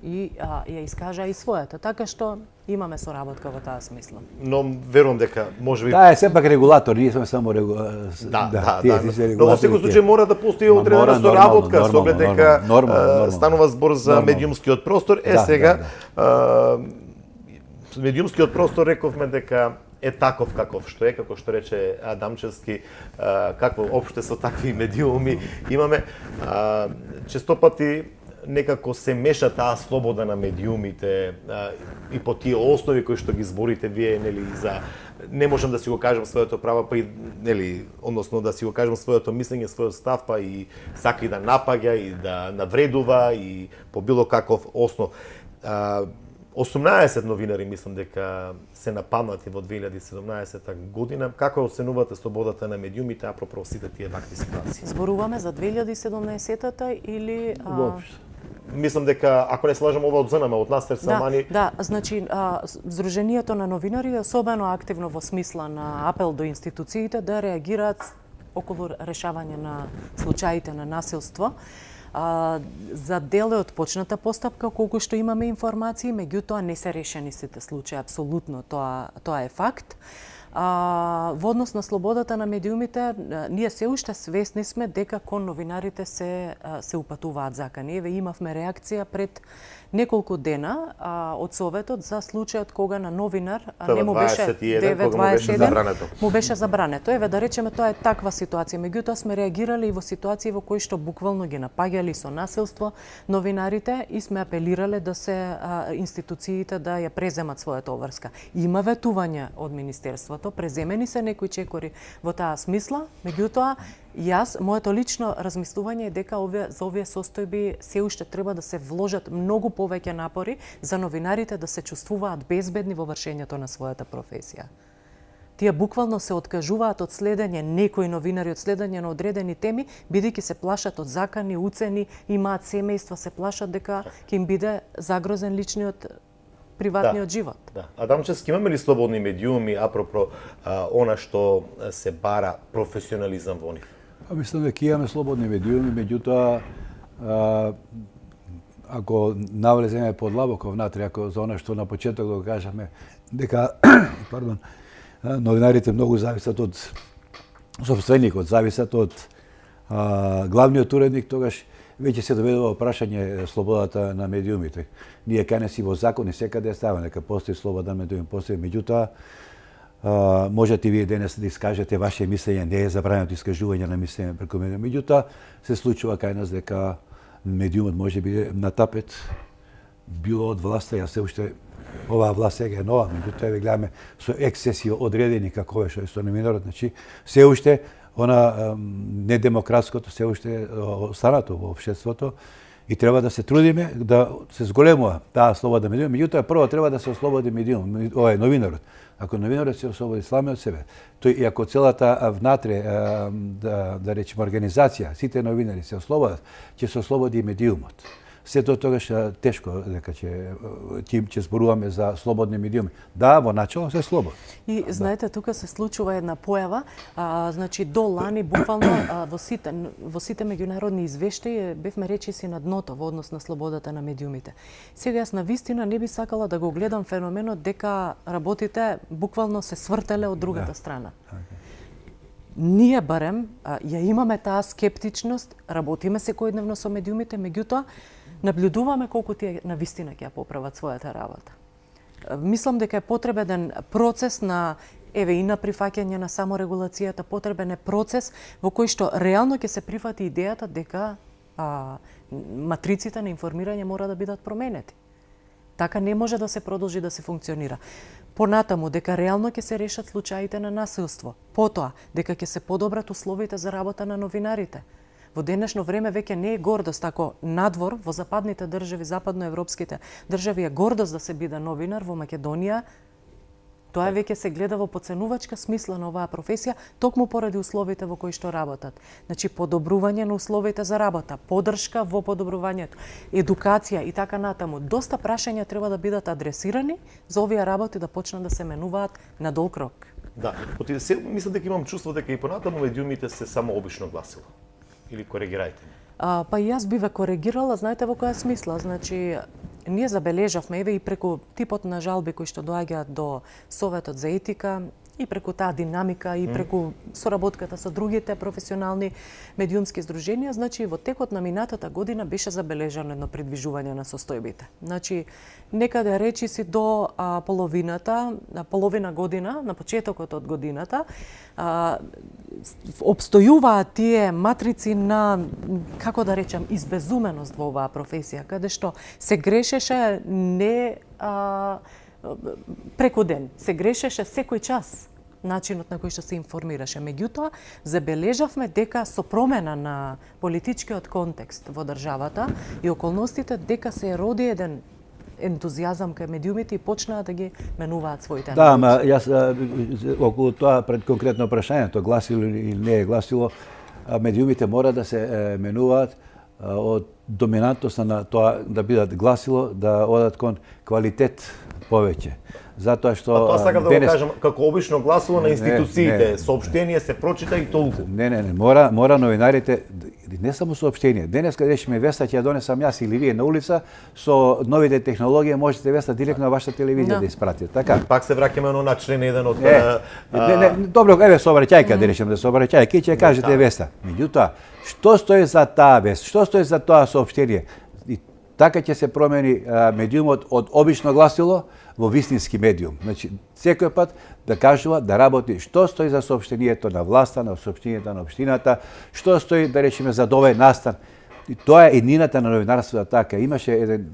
Speaker 2: и ја искажа и својата. Така што имаме соработка во таа смисла.
Speaker 1: Но верувам дека можеби
Speaker 3: Таа е сепак регулатор, ние сме само регулатор.
Speaker 1: Но во секој случај мора да постои одредена соработка со оглед дека станува збор за медиумскиот простор. Сега медиумскиот простор рековме дека е таков каков што е, како што рече Адамчевски, какво опште со такви медиуми имаме. Често пати некако се меша таа слобода на медиумите и по тие основи кои што ги зборите вие, нели, за не можам да си го кажам своето право, па и нели, односно да си го кажам своето мислење, својот став, па и сака и да напаѓа и да навредува и по било каков основ. 18 новинари мислам дека се нападнати во 2017 година. Како оценувате слободата на медиумите апропро сите тие вакви ситуации?
Speaker 2: Зборуваме за 2017-та или
Speaker 3: Воопшто.
Speaker 1: Мислам дека ако не слажам ова од ЗНМ, од Настер Самани.
Speaker 2: Да, значи Сдруженијето на новинари е особено активно во смисла на апел до институциите да реагираат околу решавање на случаите на насилство. За дел е отпочната постапка, колку што имаме информации, меѓутоа не се решени сите случаи, апсолутно, тоа е факт. Во однос на слободата на медиумите, ние се уште свесни сме дека кон новинарите се упатуваат закани. Еве имавме реакција пред неколку дена од Советот за случајот кога на новинар не му беше 9-27 му беше забрането. Еве да речеме тоа е таква ситуација. Меѓутоа сме реагирали и во ситуации во кои што буквално ги напаѓали со насилство новинарите и сме апелирале да се институциите да ја преземат својата обврска. Има ветување од министерството, преземени се некои чекори во таа смисла, меѓутоа моето лично размислување е дека за овие состојби се уште треба да се вложат многу повеќе напори за новинарите да се чувствуваат безбедни во вршењето на својата професија. Тие буквално се откажуваат од следење, некои новинари од следење на одредени теми, бидејќи се плашат од закани, уцени, имаат семејства, се плашат дека ќе им биде загрозен личниот приватниот живот.
Speaker 1: Да. Адамчевски, имаме ли слободни медиуми апропо она што се бара професионализам во нив?
Speaker 3: Мислам дека имаме слободни медиуми, меѓутоа ако навлеземе подлабоко внатре, ако за она што на почеток го кажаме, дека новинарите многу зависат од сопственикот, зависат од главниот уредник, тогаш веќе се доведува прашање слободата на медиумите. Ние кај нас и во закон и секаде е ставено дека постои слобода на медиуми, постои, меѓутоа можете вие денес да искажете ваше мислење, не е забрането искажување на мислење преку медиуми. Меѓутоа се случува кај нас дека медиумот може би на тапет било од власта, ја се уште оваа власт сега е нова, меѓутоа ве гледаме со ексцеси одредени како што е со новинарот, значи се уште она недемократското се уште останато во општеството и треба да се трудиме да се зголемува таа слобода медиум. Меѓутоа прво треба да се ослободи медиум, новинарот. Ако новинарот се ослободи сами од себе, тој и ако целата внатре да речеме организација, сите новинари се ослободат, ќе се ослободи и медиумот. Сето тогаш тешко дека ќе зборуваме за слободни медиуми. Да, во начало се слободно.
Speaker 2: И знаете, тука се случува една појава, значи до лани буквално во сите меѓународни извештаи бевме речиси на дното во однос на слободата на медиумите. Сега јас навистина не би сакала да го гледам феноменот дека работите буквално се свртеле од другата страна. Ние барем ја имаме таа скептичност, работиме секојдневно со медиумите, меѓутоа наблюдуваме колку тие навистина ќе ја поправат својата работа. Мислам дека е потребен процес на и на прифаќање на саморегулацијата, потребен е процес во кој што реално ќе се прифати идејата дека матриците на информирање мора да бидат променети. Така не може да се продолжи да се функционира. Понатаму, дека реално ќе се решат случаите на насилство. Потоа, дека ќе се подобрат условите за работа на новинарите. Во денешно време веќе не е гордост, ако надвор во западните држави, западноевропските држави е гордост да се биде новинар, во Македонија тоа веќе се гледа во поценувачка смисла на оваа професија, токму поради условите во кои што работат. Значи, подобрување на условите за работа, подршка во подобрувањето, едукација и така натаму. Доста прашања треба да бидат адресирани за овие работи да почнат да се менуваат на долг рок.
Speaker 1: Да, мислам дека имам чувство дека и понатаму медиумите се само обично гласило. Или коригирајте ме.
Speaker 2: Па и јас би ве коригирала, знаете во која смисла? Значи, ние забележавме, и преку типот на жалби кои што доаѓаат до Советот за етика, и преку таа динамика, и преку соработката со другите професионални медиумски здруженија, значи во текот на минатата година беше забележано едно придвижување на состојбите. Значи, некаде речиси до половина година, на почетокот од годината, обстојуваат тие матрици на, како да речам, избезуменост во оваа професија, каде што се грешеше не преку ден, се грешеше секој час начинот на кој што се информираше. Меѓутоа, забележавме дека со промена на политичкиот контекст во државата и околностите, дека се роди еден ентузијазам кај медиумите и почнаа да ги менуваат своите
Speaker 3: Да, ама јас околу тоа пред конкретно прашањето, гласило или не е гласило, медиумите мора да се менуваат од доминантност на тоа да бидат гласило, да одат кон квалитет повеќе. Затоа што
Speaker 1: Тоа сакам да го кажам, како обично гласило на институциите,
Speaker 3: не.
Speaker 1: соопштение се прочита и толку.
Speaker 3: Не, мора новинарите, не само соопштение. Денеска решиме веста ќе ја донесам јас или вие на улица, со новите технологии можете веста директно на вашата телевизија да испратите. Така.
Speaker 1: Пак се враќаме на член 1 од
Speaker 3: добро, еве сообраќајка да речеме, да сообраќајка ќе кажете веста. Меѓутоа, што стои за таа вест? Што стои за тоа соопштение? И така ќе се промени медиумот од обично гласило во вистински медиум. Значи, секој пат да кажува, да работи што стои за соопштението на власта, на соопштението на општината, што стои, да речеме, за овој настан. И тоа е еднината на новинарството така. Имаше еден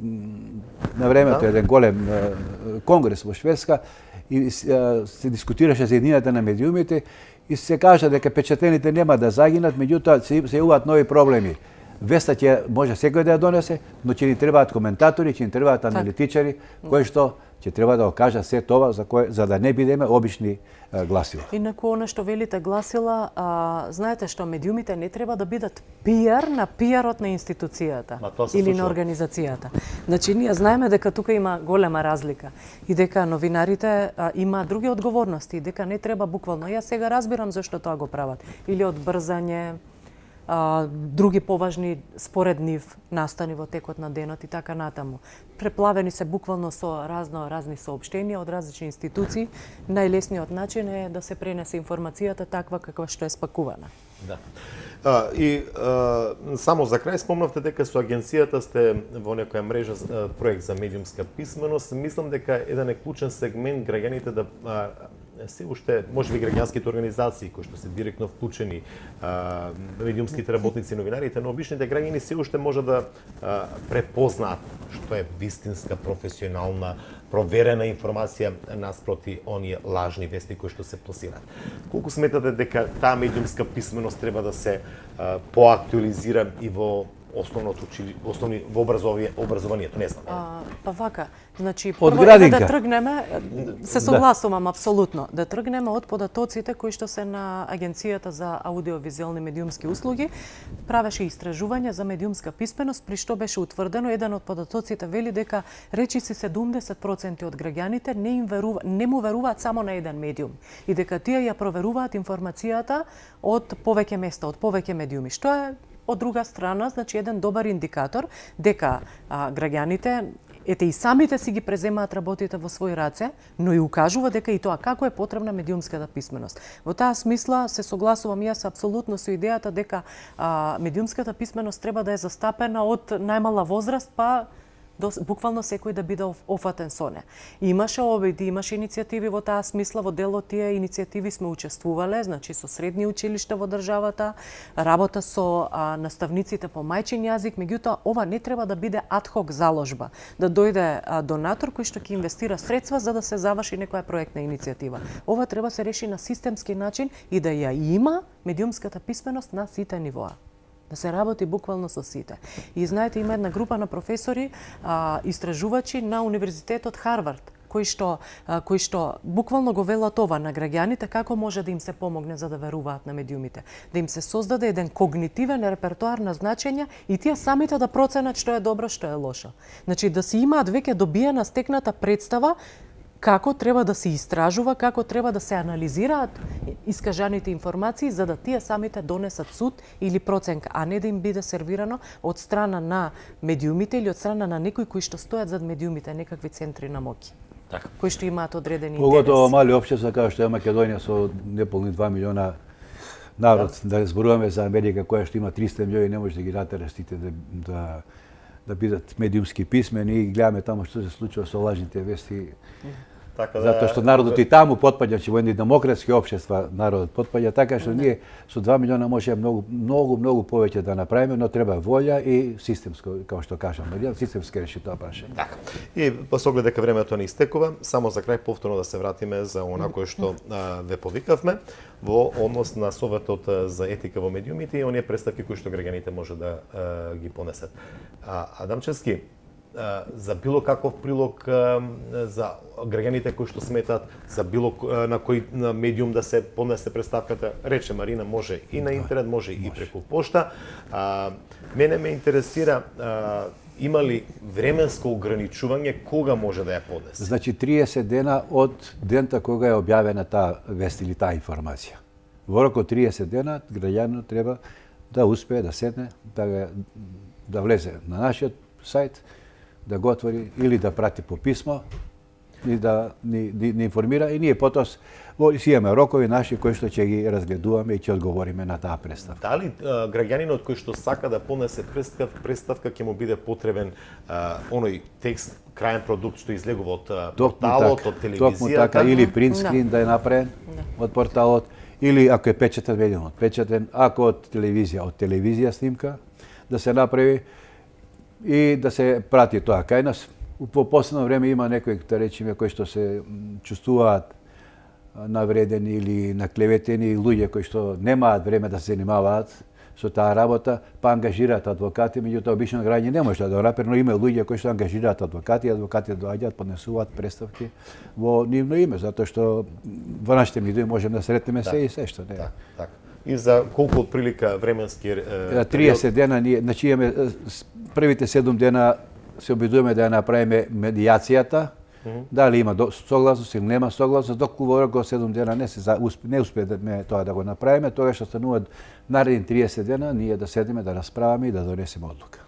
Speaker 3: на времето еден голем конгрес во Шведска и се дискутираше за еднината на медиумите и се кажа дека печатените нема да загинат, меѓутоа се јавуваат нови проблеми. Веста ќе може секој да ја донесе, но ќе ни требаат коментатори, ќе ни требаат аналитичари, кои што ќе треба да го кажа се тоа за да не бидеме обични гласила.
Speaker 2: Инаку она што велите гласила, знаете што медиумите не треба да бидат пиар на пиарот на институцијата или на организацијата. Значи ние знаеме дека тука има голема разлика и дека новинарите имаат други одговорности, дека не треба буквално. Јас сега разбирам зашто тоа го прават. Или од брзање, други поважни според нив настани во текот на денот и така натаму. Преплавени се буквално со разни соопштенија од различни институции. Најлесниот начин е да се пренесе информацијата таква каква што е спакувана.
Speaker 1: Да. Само за крај спомнавте дека со агенцијата сте во некоја мрежа проект за медиумска писменост. Мислам дека еден клучен сегмент граѓаните да се уште можеби граѓанските организации кои што се директно вклучени, медиумските работници, новинарите, но обичните граѓани се уште може да препознаат што е вистинска, професионална, проверена информација наспроти оние лажни вести кои што се пласираат. Колку сметате дека таа медиумска писменост треба да се поактуализира и во основни во образованието, не знам.
Speaker 2: Па вака, значи
Speaker 3: прво
Speaker 2: да тргнеме, се согласувам апсолутно, да тргнеме од податоците кои што се на Агенцијата за аудиовизуелни медиумски услуги, правеше истражување за медиумска писменост, при што беше утврдено еден од податоците вели дека речиси 70% од граѓаните не му веруваат само на еден медиум и дека тие ја проверуваат информацијата од повеќе места, од повеќе медиуми, што е од друга страна, значи еден добар индикатор дека граѓаните и самите си ги преземаат работите во своји раце, но и укажува дека и тоа како е потребна медиумската писменост. Во таа смисла се согласувам јас апсолутно со идејата дека медиумската писменост треба да е застапена од најмала возраст па буквално секој да биде офатен со не. Имаше обиди, имаше иницијативи во таа смисла, во дел од тие иницијативи сме учествувале, значи со средни училишта во државата, работа со наставниците по мајчин јазик, меѓутоа ова не треба да биде адхок заложба, да дојде донатор кој што ќе инвестира средства за да се заврши некоја проектна иницијатива. Ова треба се реши на системски начин и да ја има медиумската писменост на сите нивоа. Да се работи буквално со сите. И знаете, има една група на професори, истражувачи на Универзитетот Харвард, кои што буквално го велат ова на граѓаните како може да им се помогне за да веруваат на медиумите. Да им се создаде еден когнитивен репертоар на значења и тие самите да проценат што е добро, што е лошо. Значи да си имаат веќе добиена стекната представа како треба да се истражува, како треба да се анализираат искажаните информации за да тие самите донесат суд или проценка, а не да им биде сервирано од страна на медиумите или од страна на некои кои што стојат зад медиумите, некакви центри на моќ.
Speaker 1: Така.
Speaker 2: Кои што имаат одредени
Speaker 3: интереси. Поготово мали општества како што е Македонија со неполни 2 милиона народ, да зборуваме за Америка која што има 300 милиони, не може да ги натераш сите да бидат медиумски писмени и гледаме таму што се случува со лажните вести. Така затоа што народот и таму потпаѓа, че во едни демократски општества народот потпаѓа, така што ние со 2 милиона може многу повеќе да направиме, но треба волја и системско, како што кажам, системски реши тоа прашање.
Speaker 1: Така. И по оглед дека времето не истекува, само за крај повторно да се вратиме за она кое што ве повикавме во однос на Советот за етика во медиумите и оние представки кои што граѓаните може да ги понесат. Адамчевски, за било каков прилог за граѓаните кои што сметат за било на кој на медиум да се поднесе представката, рече Марина, може и на интернет, може и преку пошта. Мене ме интересира има ли временско ограничување кога може да ја поднесе?
Speaker 3: Значи 30 дена од дента кога е објавена таа вест или таа информација. Во рок од 30 дена граѓанинот треба да успее да седне, да влезе на нашиот сајт, да го отвори или да прати по писмо и да ни информира и ние потоа си имаме рокови наши кои што ќе ги разгледуваме и ќе одговориме на таа представка.
Speaker 1: Дали граѓанинот кој што сака да поднесе представка ќе му биде потребен оној текст, крајен продукт што излегува од порталот, од телевизијата?
Speaker 3: Токму така, или принтскрин да е направен од порталот, или ако е печатен медиум, од печатен, ако од телевизија снимка да се направи и да се прати тоа кај нас. Во последно време има некои, да речеме, кои што се чувствуваат навредени или наклеветени луѓе кои што немаат време да се занимаваат со таа работа, па ангажираат адвокати, меѓутоа обично граѓани не може да го направи, но има луѓе кои што ангажираат адвокати, адвокатите доаѓаат, поднесуваат представки во нивно име, затоа што во нашите медии можеме да сретнеме се и се што не.
Speaker 1: Так. И за колку отприлика временски
Speaker 3: 30 дена ние, значи имаме првите 7 дена се обидуваме да ја направиме медијацијата, дали има согласност или нема согласност, доколку во рок од 7 дена не успееме тоа да го направиме, тогаш што стануваат наредни 30 дена ние да седиме, да расправаме и да донесеме одлука.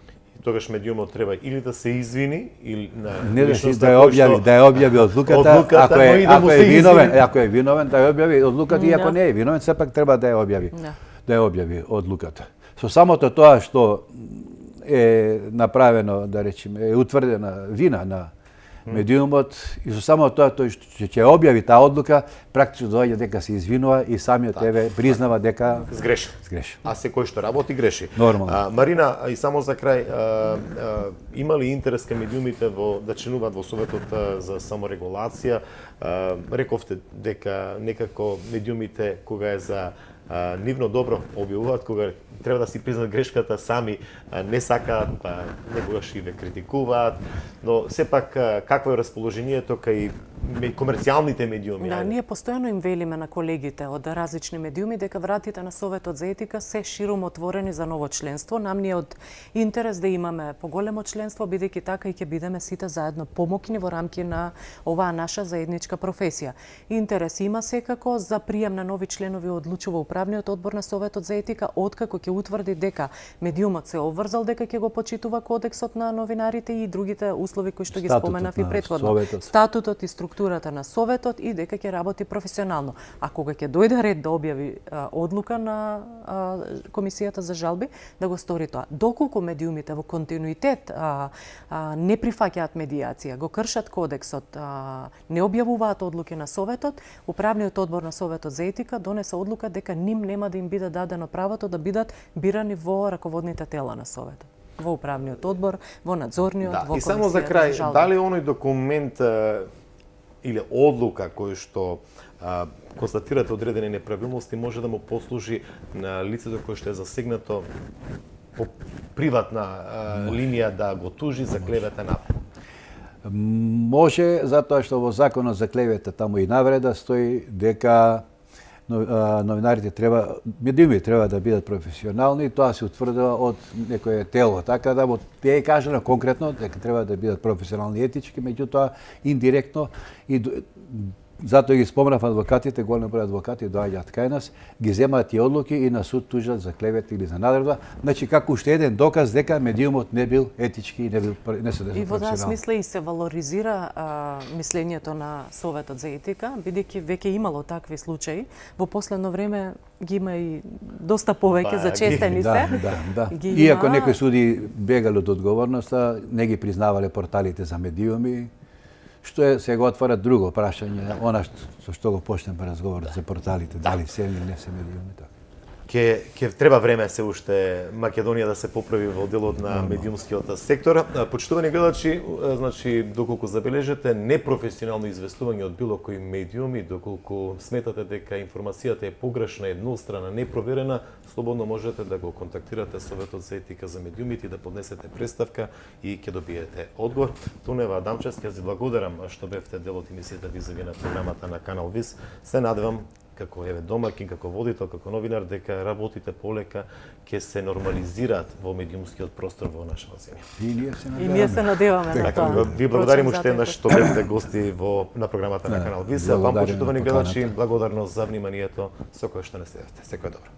Speaker 1: Тогаш медиумот треба или да се извини или
Speaker 3: не да ја објави одлуката, ако е виновен да ја објави одлуката и ако не е виновен сепак треба да ја објави. Да ја објави одлуката. Со самото тоа што е направено, да речеме, е утврдена вина на медиумот и со само тоа тој што ќе објави таа одлука, практично доаѓа дека се извинува и самиот тебе признава дека
Speaker 1: сгрешил. А секој што работи греши.
Speaker 3: Нормално.
Speaker 1: Марина, и само за крај, има ли интерес кај медиумите да членуваат во Советот за саморегулација? Рековте дека некако медиумите кога е за нивно добро објавуваат, кога треба да си признат грешката, сами не сакаат, па некогаш и ве критикуваат, но сепак какво е расположението кај комерцијалните медиуми?
Speaker 2: Да, ние постојано им велиме на колегите од различни медиуми дека вратите на Советот за етика се широм отворени за ново членство. Нам ни е од интерес да имаме поголемо членство, бидејќи така и ќе бидеме сите заедно помокни во рамки на оваа наша заедничка професија. Интерес има секако за прием на нови членови одлучува управниот одбор на Советот за етика, откако ќе утврди дека медиумот се обврзал дека ќе го почитува кодексот на новинарите и другите услови кои што ги споменав и претходно. Статутот и структурата на Советот и дека ќе работи професионално. А кога ќе дојде ред да објави одлука на Комисијата за жалби, да го стори тоа. Доколку медиумите во континуитет не прифаќаат медијација, го кршат кодексот, не објавуваат одлуки на Советот, управниот одбор на Советот за етика донесе одлука дека ним нема да им биде дадено правото да бидат бирани во раководните тела на Советот. Во управниот одбор, во надзорниот, во Комисијата.
Speaker 1: И само за крај, дали оној документ или одлука кој што констатирате одредени неправилности може да му послужи на лицето кое што е засегнато по приватна линија да го тужи за клевета на?
Speaker 3: Може, затоа што во законот за клевета таму и навреда стои дека новинарите медиуми треба да бидат професионални и тоа се утврдува од некое тело, така да те е кажано конкретно дека треба да бидат професионални етички, меѓутоа индиректно и затоа ги спомнав адвокатите, голем број адвокати доаѓаат кај нас, ги земаат и одлуки и на суд тужат за клевет или за надредба, значи како уште еден доказ дека медиумот не бил етички и не се професионален.
Speaker 2: И во таа смисла и се валоризира мислењето на Советот за етика, бидејќи веќе имало такви случаи. Во последно време ги има и доста повеќе зачестени се.
Speaker 3: Да. Иако некои суди бегали од одговорноста, не ги признавале порталите за медиуми, што е сега отвара друго прашање, она со што го почнеме разговорот за порталите, дали се или не се медиуми така.
Speaker 1: ќе треба време се уште Македонија да се поправи во делот на медиумскиот сектор. Почитувани гледачи, значи доколку забележите непрофесионално известување од било кој медиум и доколку сметате дека информацијата е погрешна, еднострана, непроверена, слободно можете да го контактирате Советот за етика за медиумите и да поднесете представка и ќе добиете одговор. Тунева Адамчевски, јас ви благодарам што бевте дел од емисијата визави на програмата на Канал Виз. Се надевам како домакин, како водител, како новинар, дека работите полека ќе се нормализираат во медиумскиот простор во нашава земја.
Speaker 2: И ние се надеваме на тоа.
Speaker 1: Ви благодарим уште еднаш што бевте гости на програмата на Канал Виз. Вам, почитувани гледачи, благодарност за вниманието со кое што не следевте. Секој добро.